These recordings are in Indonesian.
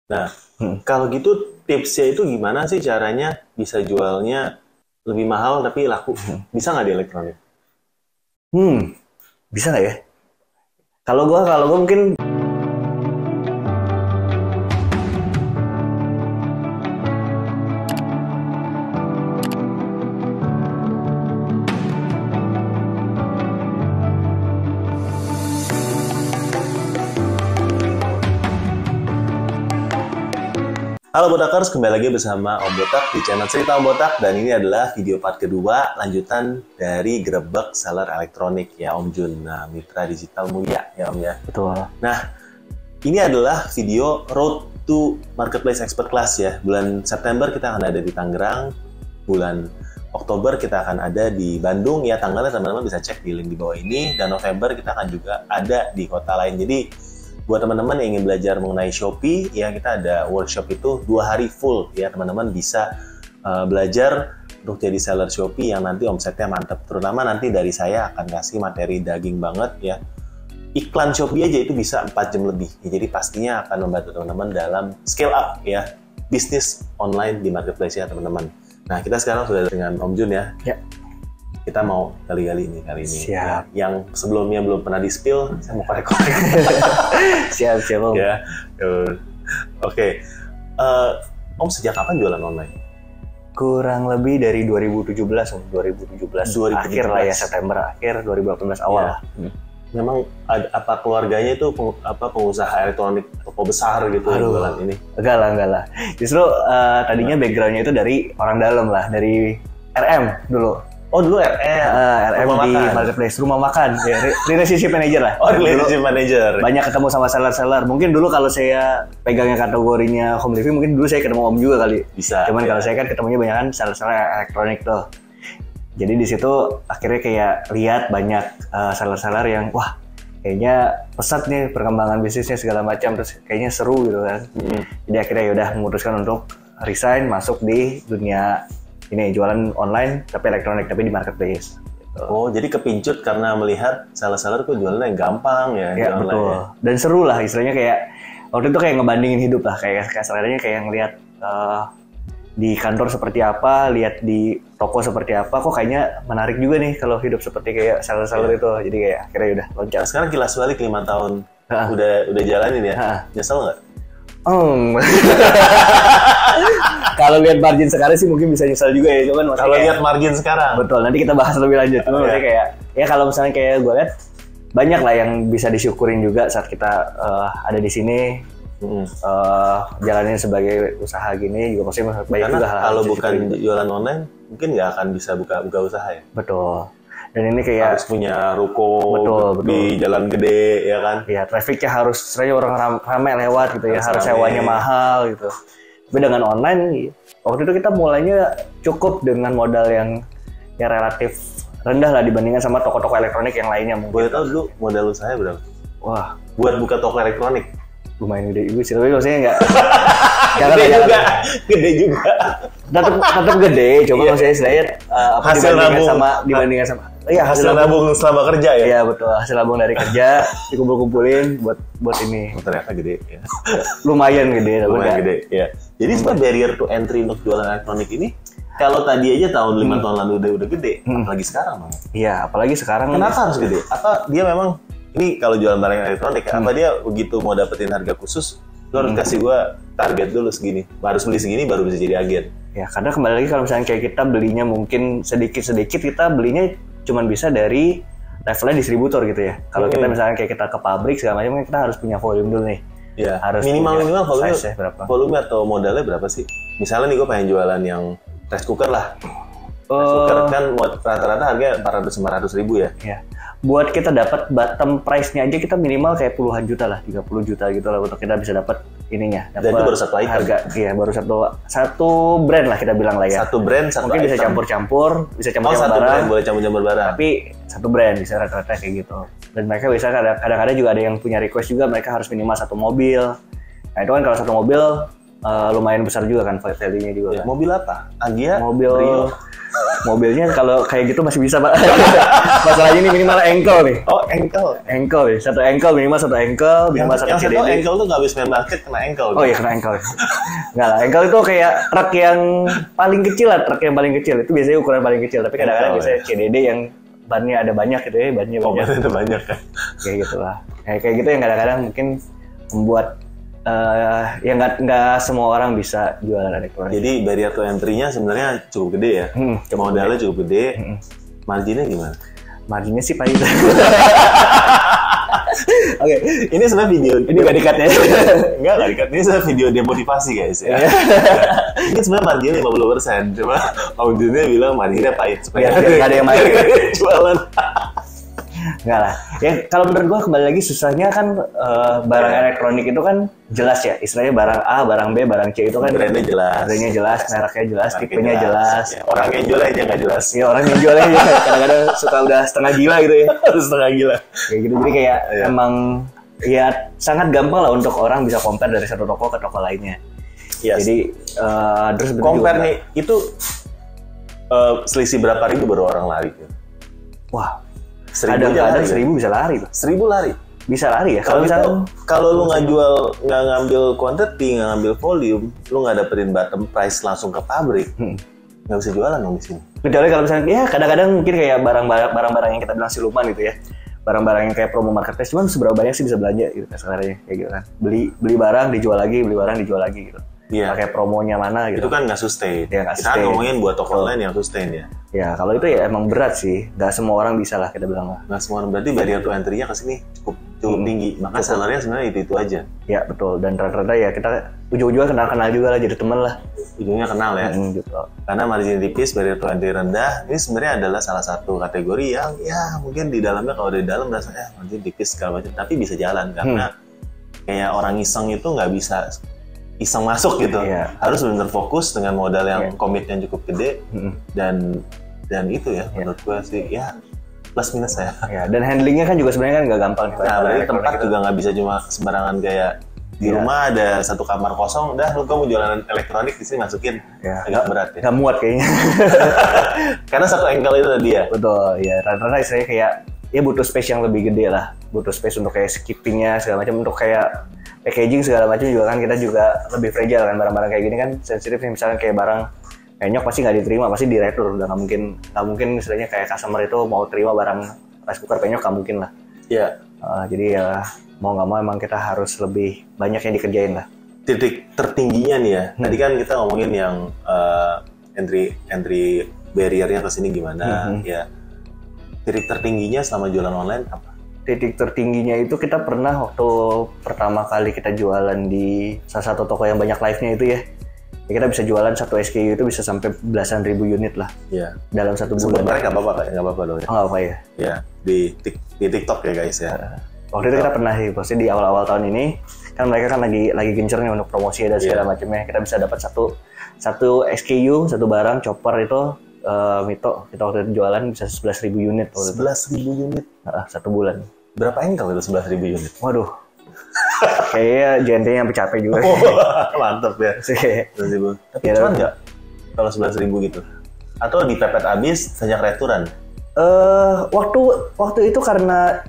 Nah, kalau gitu tipsnya itu gimana sih caranya bisa jualnya lebih mahal tapi laku? Bisa nggak di elektronik? Bisa nggak ya? Kalau gua mungkin Halo Botakers, kembali lagi bersama Om Botak di channel Cerita Om Botak, dan ini adalah video part kedua lanjutan dari Grebek Seller Elektronik ya Om Jun. Nah, mitra digital mulia ya Om ya. betul. Nah, ini adalah video Road to Marketplace Expert Class ya. Bulan September kita akan ada di Tangerang, bulan Oktober kita akan ada di Bandung ya, tanggalnya teman-teman bisa cek di link di bawah ini, dan November kita akan juga ada di kota lain. Jadi buat teman-teman yang ingin belajar mengenai Shopee, ya kita ada workshop itu 2 hari full ya, teman-teman bisa belajar untuk jadi seller Shopee yang nanti omsetnya mantap. Terutama nanti dari saya akan kasih materi daging banget ya. Iklan Shopee aja itu bisa 4 jam lebih. Ya, jadi pastinya akan membantu teman-teman dalam scale up ya bisnis online di marketplace ya teman-teman. Nah, kita sekarang sudah dengan Om Jun ya. Ya. Kita mau kali ini. Siap. Ya, yang sebelumnya belum pernah di-spill, saya mau korek-korek. Siap Om. Ya. Oke. Om sejak kapan jualan online? Kurang lebih dari 2017 Om. 2017 akhir lah ya, September akhir 2018 awal lah. Memang apa keluarganya itu pengusaha elektronik toko besar gitu jualan ini? Enggak lah. Justru tadinya backgroundnya itu dari orang dalam lah, dari RM dulu. Oh dulu RM? RM di marketplace, rumah makan, ya, relationship manager lah. Oh, relationship manager. Banyak ketemu sama seller-seller. Mungkin dulu kalau saya pegangnya kategorinya home living, mungkin dulu saya ketemu Om juga kali. Bisa. Cuman kalau saya kan ketemunya banyak kan seller-seller elektronik tuh. Jadi di situ akhirnya kayak lihat banyak seller-seller yang wah kayaknya pesat nih perkembangan bisnisnya segala macam, terus kayaknya seru gitu kan. Jadi akhirnya yaudah memutuskan untuk resign, masuk di dunia ini jualan online tapi elektronik tapi di marketplace. Gitu. Oh, jadi kepincut karena melihat seller-seller kok jualannya gampang ya. Ya betul. Ya. Dan seru lah istilahnya, kayak waktu itu kayak ngebandingin hidup lah, kayak sellernya kayak ngelihat di kantor seperti apa, lihat di toko seperti apa, kok kayaknya menarik juga nih kalau hidup seperti kayak seller-seller itu. Jadi kayak akhirnya udah loncat. Sekarang kilas balik 5 tahun udah jalanin ya. Nyesel nggak? Kalau lihat margin sekarang sih mungkin bisa nyesel juga ya, cuman kalau lihat margin sekarang betul, nanti kita bahas lebih lanjut. Cuma maksudnya kayak ya kalau misalnya kayak gue lihat banyak lah yang bisa disyukurin juga saat kita ada di sini jalanin sebagai usaha gini juga, pasti banyak karena juga kalau bukan jualan online mungkin nggak akan bisa buka usaha ya. Betul. Dan ini kayak harus punya ruko betul. Di jalan gede ya kan. Iya, trafficnya harus sering orang ramai lewat gitu ya, harus sewanya mahal gitu. Tapi dengan online waktu itu kita mulainya cukup dengan modal yang relatif rendah lah dibandingkan sama toko-toko elektronik yang lainnya mungkin. Boleh tahu dulu modal usahanya berapa? Wah, buat buka toko elektronik lumayan gede juga sih, tapi maksudnya nggak gede juga tetap gede, cuma maksudnya istilahnya hasil dibandingkan sama hasil nabung selama kerja ya. Iya betul, hasil nabung dari kerja dikumpulin buat ini. Ternyata gede ya. Lumayan gede ya. Jadi sebenarnya barrier to entry untuk jualan elektronik ini kalau tadi aja tahun 5 tahun lalu udah gede, apalagi sekarang Bang. Iya, apalagi sekarang. Kenapa harus gede? Apa dia memang ini kalau jualan barang elektronik apa dia begitu mau dapetin harga khusus lo harus kasih gua target dulu segini, harus beli segini baru bisa jadi agen. Ya, karena kembali lagi kalau misalnya kayak kita belinya mungkin sedikit-sedikit, kita belinya cuman bisa dari levelnya distributor gitu ya. Kalau kita misalnya kayak kita ke pabrik segala macam, kita harus punya volume dulu nih. Iya. Harus minimal volume berapa? Volume atau modalnya berapa sih? Misalnya nih gue pengen jualan yang rice cooker lah. Rice cooker kan rata-rata harganya 400-500 ribu ya. Iya. Buat kita dapat bottom price-nya aja kita minimal kayak puluhan juta lah, 30 juta gitu lah untuk kita bisa dapat ininya. Dan itu baru satu item. Harga, iya baru satu brand lah kita bilang lah ya. Satu brand, satu mungkin item. bisa campur-campur, bisa campur-campur barang. Brand, boleh campur-campur barang. Tapi satu brand bisa rata-rata kayak gitu. Dan mereka bisa kadang-kadang juga ada yang punya request juga, mereka harus minimal satu mobil. Nah itu kan kalau satu mobil lumayan besar juga kan value-nya juga. Ya, mobil apa? Agya? Mobil Brio? Mobilnya kalau kayak gitu masih bisa, Pak. Masalahnya ini minimal ankle nih. Oh, ankle. Ankle nih, satu ankle minimal minimal satu Yang CDD. ankle tuh nggak habis main basket kena ankle. Oh iya, kena ankle. Enggak lah, ankle itu kayak truk yang paling kecil lah, truk yang paling kecil. Itu biasanya ukuran paling kecil, tapi kadang-kadang Ankle, biasanya CDD yang bannya ada banyak gitu ya, bannya banyak. Oh, itu banyak kan. Kayak gitulah. Kayak gitu yang kadang-kadang mungkin membuat ya nggak semua orang bisa jualan elektronik. Jadi barrier to entry-nya sebenarnya cukup gede ya. Modalnya cukup gede. Marginnya gimana? Marginnya sih pahit. Oke, ini sebenarnya video. Ini gak dikat ya? Enggak dikat. Ini sebenarnya video demotivasi guys ya. Ini sebenarnya marginnya 50%. Cuma audionya bilang marginnya pahit. Supaya nggak ada yang main. Jualan. Enggak lah. Ya kalau menurut gua kembali lagi susahnya kan barang elektronik itu kan jelas ya. Istilahnya barang A, barang B, barang C itu kan Brandnya jelas. Brandnya jelas, mereknya jelas, tipenya jelas. Ya, orang yang jual aja nggak jelas. Ya orang yang jualnya ya kadang-kadang suka udah setengah gila gitu ya. Harus setengah gila. Kayak gitu. Jadi kayak emang ya sangat gampang lah untuk orang bisa compare dari satu toko ke toko lainnya. Yes. Jadi terus compare nih itu selisih berapa ribu baru orang lari? Wah. 1000 Kadang-kadang aja 1000 bisa lari, Pak. 1000 lari. Bisa lari ya. Kalau misalnya kalau lu nggak jual, nggak ngambil quantity, nggak ngambil volume, lu nggak dapetin bottom price langsung ke pabrik, nggak bisa jualan dong di sini. kecuali kalau misalnya ya kadang-kadang mungkin kayak barang-barang yang kita bilang siluman gitu ya. Barang-barang yang kayak promo marketplace, cuman seberapa banyak sih bisa belanja gitu kasarnya kayak gitu kan. Beli barang dijual lagi, beli barang dijual lagi gitu. Iya. Pakai promonya mana gitu. Itu kan nggak sustain. Ya, nggak Kita sustain. ngomongin buat toko online yang sustain ya. Ya kalau itu ya emang berat sih. Nggak semua orang bisa lah kita bilang lah. Nggak semua, berarti barrier to entry-nya ke sini cukup tinggi. Maka sellernya sebenarnya itu aja. Ya betul. Dan rata-rata ya kita ujung-ujungnya kenal-kenal juga lah, jadi temen lah. Ujungnya kenal ya. Gitu. Karena margin tipis, barrier to entry rendah, ini sebenarnya adalah salah satu kategori yang ya mungkin di dalamnya kalau di dalam rasanya margin tipis segala macam, tapi bisa jalan karena kayak orang iseng itu nggak bisa iseng masuk gitu. Iya. Harus benar fokus dengan modal yang komitnya cukup gede dan itu ya menurut gue sih ya plus minus ya. Ya, dan handlingnya kan juga sebenarnya kan nggak gampang. Nah, berarti tempat juga nggak bisa cuma sembarangan kayak di rumah ada satu kamar kosong, udah lu kamu jualan elektronik di sini masukin. Ya, agak berat ya. Nggak muat kayaknya. Karena satu ankle itu tadi ya. Betul, ya rata-rata istilahnya kayak ya butuh space yang lebih gede lah. Butuh space untuk kayak skippingnya segala macam, untuk kayak packaging segala macam juga kan kita juga lebih fragile kan, barang-barang kayak gini kan sensitif nih, misalnya kayak barang penyok pasti nggak diterima, pasti di-retur, udah nggak mungkin misalnya kayak customer itu mau terima barang rice cooker penyok, nggak mungkin lah. Iya. Jadi ya mau nggak mau emang kita harus lebih banyak yang dikerjain lah. Titik tertingginya nih ya, tadi kan kita ngomongin yang entry barrier-nya ke sini gimana ya. Titik tertingginya selama jualan online apa? Titik tertingginya itu kita pernah waktu pertama kali kita jualan di salah satu toko yang banyak live-nya itu ya. Kita bisa jualan satu SKU itu bisa sampai belasan ribu unit lah. Iya. Dalam satu bulan. Sebenarnya nggak apa-apa kayak nggak apa-apa dong ya. Nggak apa ya. Ya di TikTok ya guys ya. Waktu itu kita pernah sih, pasti di awal-awal tahun ini kan mereka kan lagi gencernya untuk promosi dan segala macamnya. Kita bisa dapat satu SKU, satu barang chopper itu Mito kita waktu itu jualan bisa 11.000 unit. 11.000 unit. Satu bulan. Berapa engkel itu 11.000 unit? Waduh. Kayaknya JNT-nya sampai capek juga. Mantap ya. 11.000. Tapi Ya, cuman nggak kalau 11.000 gitu? Atau dipepet habis sejak returan? Waktu itu karena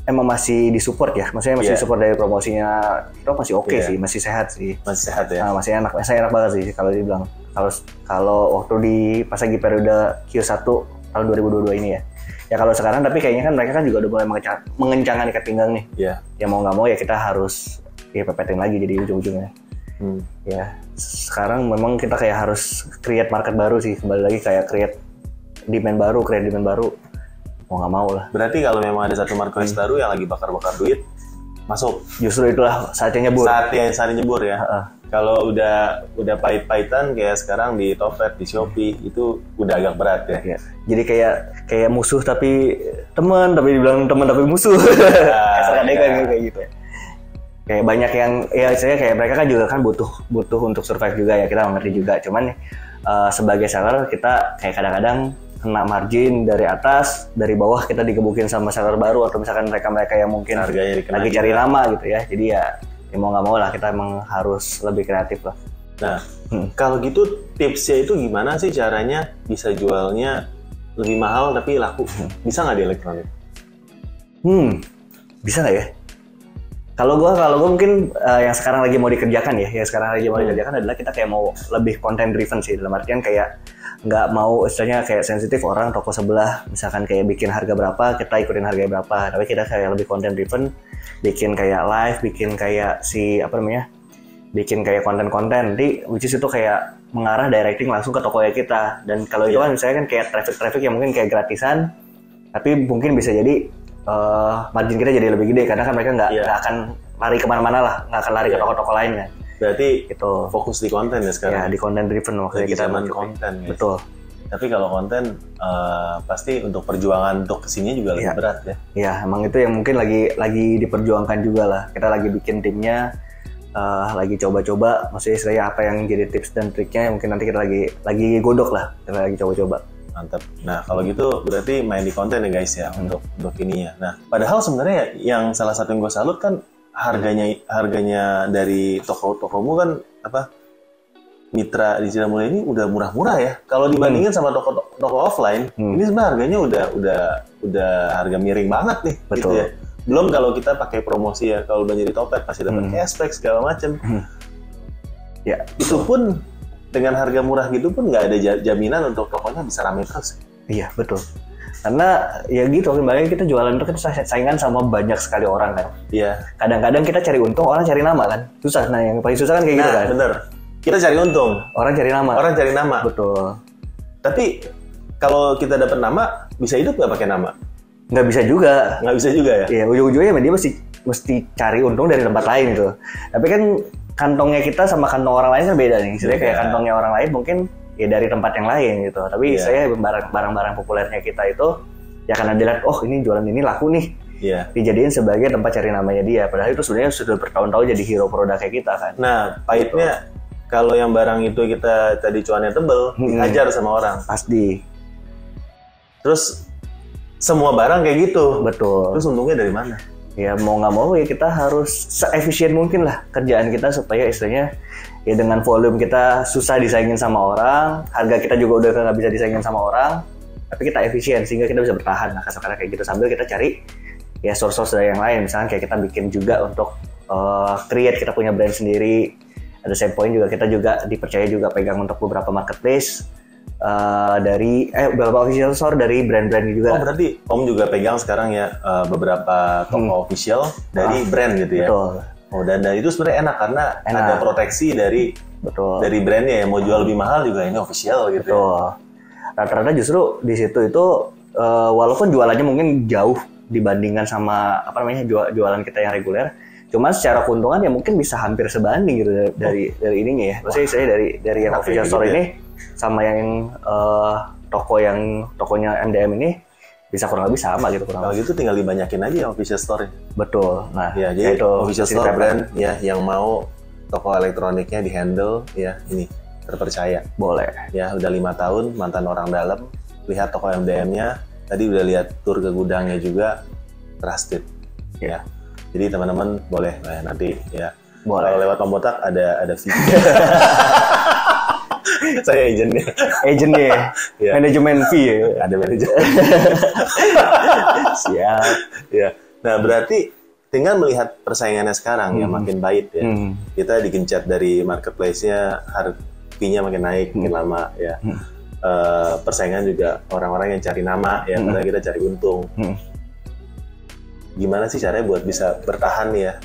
emang masih disupport ya, maksudnya masih support dari promosinya, itu masih oke sih, masih sehat sih. Masih sehat ya? Masih enak banget sih kalau dibilang. Kalau waktu di pas lagi periode Q1 tahun 2022 ini ya. Ya kalau sekarang tapi kayaknya kan mereka kan juga udah mulai mengencangkan ikat pinggang nih. Iya. Ya mau nggak mau ya kita harus pepetin lagi jadi ujung-ujungnya. Ya sekarang memang kita kayak harus create market baru sih, kembali lagi kayak create demand baru. Mau nggak mau lah. Berarti kalau memang ada satu marketplace baru yang lagi bakar-bakar duit, masuk. Justru itulah saatnya nyebur. Saatnya nyebur ya. Kalau udah pahit-pahitan kayak sekarang di Topet, di Shopee itu udah agak berat ya. Ya. Jadi kayak musuh tapi teman, tapi dibilang teman tapi musuh. Kan kayak gitu ya. Kayak banyak yang ya saya kayak mereka kan juga kan butuh untuk survive juga ya, kita ngerti juga. Cuman sebagai seller kita kayak kadang-kadang kena margin dari atas, dari bawah kita digebukin sama seller baru atau misalkan mereka yang mungkin lagi cari nama gitu ya. Jadi ya mau nggak mau lah kita emang harus lebih kreatif lah. Nah, kalau gitu tipsnya itu gimana sih caranya bisa jualnya lebih mahal tapi laku? Bisa nggak di elektronik? Bisa nggak ya? Kalau gue mungkin yang sekarang lagi mau dikerjakan ya, yang sekarang lagi mau dikerjakan adalah kita kayak mau lebih content driven sih, dalam artian kayak nggak mau istilahnya kayak sensitif orang toko sebelah, misalkan kayak bikin harga berapa, kita ikutin harga berapa, tapi kita kayak lebih content driven, bikin kayak live, bikin kayak bikin kayak konten-konten, jadi which is itu kayak mengarah directing langsung ke toko kita. Dan kalau itu kan misalnya kan kayak traffic yang mungkin kayak gratisan, tapi mungkin bisa jadi margin kita jadi lebih gede karena kan mereka nggak akan lari kemana-mana lah, nggak akan lari ke toko-toko lain kan. Berarti itu fokus di konten ya sekarang. Ya di content driven makanya kita zaman konten. Ya. Betul. Tapi kalau konten pasti untuk perjuangan untuk kesini juga lebih berat ya. Iya, emang itu yang mungkin lagi diperjuangkan juga lah. Kita lagi bikin timnya, lagi coba-coba. Maksudnya istilahnya apa yang jadi tips dan triknya mungkin nanti kita lagi godok lah. Kita lagi coba-coba. Mantap. Nah kalau gitu berarti main di konten ya guys ya untuk ininya. Nah padahal sebenarnya yang salah satu yang gue salut kan harganya dari toko-tokomu kan Mitra Digital Mulia ini udah murah-murah ya. Kalau dibandingin sama toko offline, ini sebenarnya harganya udah harga miring banget nih. Betul. Gitu ya. Belum kalau kita pakai promosi ya, kalau belanja di Topet pasti dapat cashback segala macam. Ya, itu pun dengan harga murah gitu pun nggak ada jaminan untuk tokonya bisa rame terus. Iya betul. Karena ya gitu, kembali kita jualan itu kan saingan sama banyak sekali orang kan. Iya. Kadang-kadang kita cari untung, orang cari nama kan. Susah. Nah yang paling susah kan kayak gitu kan. Bener. Kita cari untung. Orang cari nama. Betul. Tapi kalau kita dapat nama, bisa hidup nggak pakai nama? Nggak bisa juga. Nggak bisa juga ya? Iya, ujung-ujungnya dia mesti cari untung dari tempat lain gitu. Tapi kan kantongnya kita sama kantong orang lain kan beda nih. Jadi kayak kantongnya orang lain mungkin ya dari tempat yang lain gitu. Tapi saya barang-barang populernya kita itu ya karena dilihat, oh ini jualan ini laku nih. Iya. Dijadiin sebagai tempat cari namanya dia. Padahal itu sebenarnya sudah bertahun-tahun jadi hero produk kayak kita kan. Nah, pahitnya kalau yang barang itu kita tadi cuannya tebel, dihajar sama orang. Pasti. Terus semua barang kayak gitu. Betul. Terus untungnya dari mana? Ya mau nggak mau ya kita harus se-efisien mungkin lah kerjaan kita supaya istilahnya ya dengan volume kita susah disaingin sama orang, harga kita juga udah nggak bisa disaingin sama orang, tapi kita efisien sehingga kita bisa bertahan lah kasar-kasar kayak gitu sambil kita cari ya source-source dari yang lain. Misalnya kayak kita bikin juga untuk create kita punya brand sendiri. Ada same point juga kita juga dipercaya juga pegang untuk beberapa marketplace dari beberapa official store dari brand-brand juga. Oh berarti Om juga pegang sekarang ya beberapa toko official dari brand gitu ya? Betul. Oh dan itu sebenarnya enak karena ada proteksi dari brandnya ya, mau jual lebih mahal juga ini official gitu. Betul. Rata-rata justru di situ itu walaupun jualannya mungkin jauh dibandingkan sama jualan kita yang reguler, cuma secara keuntungan ya mungkin bisa hampir sebanding gitu dari ininya ya. Maksudnya saya dari yang official store ini sama yang tokonya MDM ini bisa kurang lebih sama gitu. Kalau gitu tinggal dibanyakin aja official store. Betul. Nah, ya jadi itu official store brand ya yang mau toko elektroniknya dihandle ya ini terpercaya. Boleh. Ya udah 5 tahun mantan orang dalam, lihat toko MDM-nya, tadi udah lihat tur ke gudangnya juga, trusted. Ya. Jadi teman-teman boleh nanti ya. Boleh. Kalau lewat Pembotak ada fee. Saya agennya ya. Manajemen fee ya. Ada manajemen. Siap. Ya. Nah berarti tinggal melihat persaingannya sekarang yang makin baik ya. Kita digencet dari marketplace-nya, fee-nya makin naik, makin lama ya. Persaingan juga orang-orang yang cari nama ya, padahal kita cari untung. Gimana sih caranya buat bisa bertahan ya?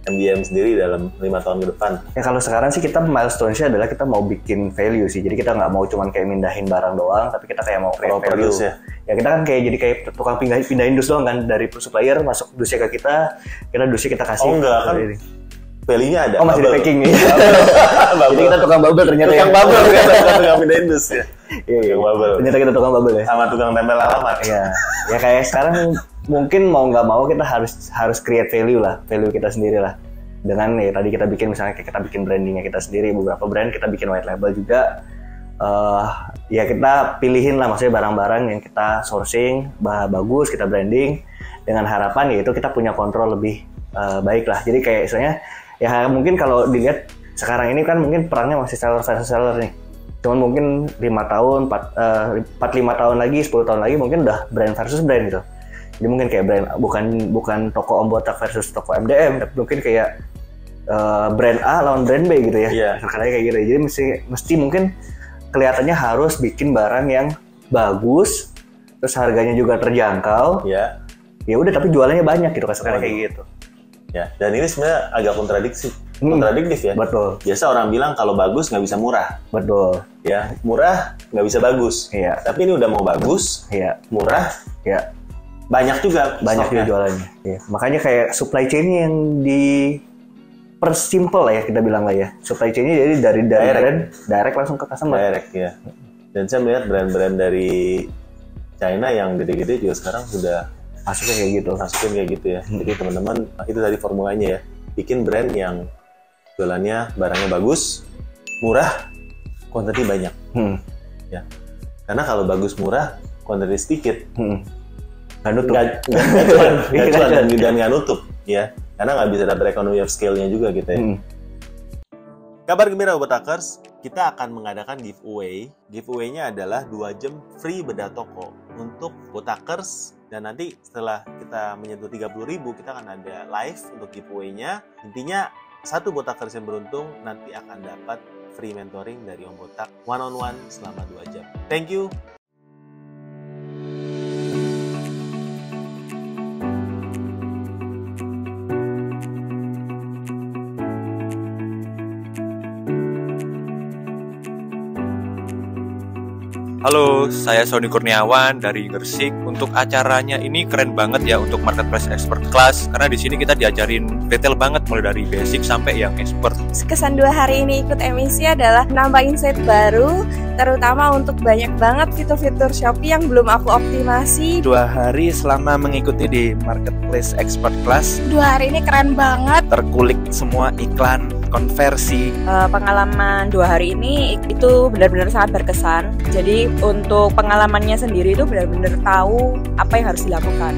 MDM sendiri dalam 5 tahun ke depan? Ya kalau sekarang sih kita milestone-nya adalah kita mau bikin value sih. Jadi kita nggak mau cuman kayak mindahin barang doang, tapi kita kayak mau create value. Ya kita kan kayak tukang pindahin dus doang kan, dari supplier masuk dusnya ke kita dusnya kita kasih. Oh enggak kan? Value-nya ada. Oh masih di packing nih. Jadi kita tukang bubble ternyata. Tukang bubble ternyata, tukang pindahin dus ya. Iya. Ternyata kita tukang bubble ya. Sama tukang tempel alamat. Iya. Ya kayak sekarang mungkin mau nggak mau kita harus create value kita sendiri lah. Dengan ya tadi kita bikin misalnya kayak kita bikin brandingnya kita sendiri, beberapa brand kita bikin white label juga. Ya kita pilihin lah maksudnya barang-barang yang kita sourcing bagus, kita branding dengan harapan yaitu kita punya kontrol lebih baik lah. Jadi kayak misalnya ya mungkin kalau dilihat Sekarang ini kan mungkin perangnya masih seller versus seller nih. Cuman mungkin 5 tahun, 4-5 tahun lagi, 10 tahun lagi mungkin udah brand versus brand gitu. Jadi mungkin kayak brand bukan toko Om Botak versus toko MDM, tapi mungkin kayak brand A lawan brand B gitu ya. Iya. Kayak gitu. Jadi mesti mungkin kelihatannya harus bikin barang yang bagus, terus harganya juga terjangkau. Ya. Ya udah, tapi jualannya banyak gitu kayak gitu. Ya, dan ini sebenarnya agak kontradiktif ya. Betul. Biasa orang bilang kalau bagus nggak bisa murah. Betul. Ya, murah nggak bisa bagus. Iya. Tapi ini udah mau bagus, Iya. murah, Ya. banyak juga Jualannya. Iya. Makanya kayak supply chain-nya yang persimple lah ya, kita bilang lah ya. Supply chain-nya jadi dari brand direct langsung ke customer. Direct ya. Dan saya melihat brand-brand dari China yang gede-gede juga sekarang sudah Masuknya kayak gitu ya. Jadi teman-teman, itu tadi formulanya ya. Bikin brand yang jualannya barangnya bagus, murah, kuantiti banyak. Ya. Karena kalau bagus murah, kuantiti sedikit. Nggak nutup. Nggak cuan dan nggak nutup ya. Karena nggak bisa dapat economy of scale-nya juga gitu ya. Kabar gembira Botakers, kita akan mengadakan giveaway. Giveaway-nya adalah 2 jam free bedah toko untuk Botakers. Dan nanti setelah kita menyentuh 30.000, kita akan ada live untuk giveaway-nya. Intinya, 1 Botakers yang beruntung nanti akan dapat free mentoring dari Om Botak one-on-one selama 2 jam. Thank you. Halo, saya Sony Kurniawan dari Gresik. Untuk acaranya ini keren banget ya untuk Marketplace Expert Class, karena di sini kita diajarin detail banget mulai dari basic sampai yang expert. Kesan 2 hari ini ikut emisi adalah nambah insight baru, terutama untuk banyak banget fitur-fitur Shopee yang belum aku optimasi. 2 hari selama mengikuti di Marketplace Expert Class. 2 hari ini keren banget. Terkulik semua iklan, konversi. Pengalaman 2 hari ini itu benar-benar sangat berkesan. Jadi untuk pengalamannya sendiri itu benar-benar tahu apa yang harus dilakukan.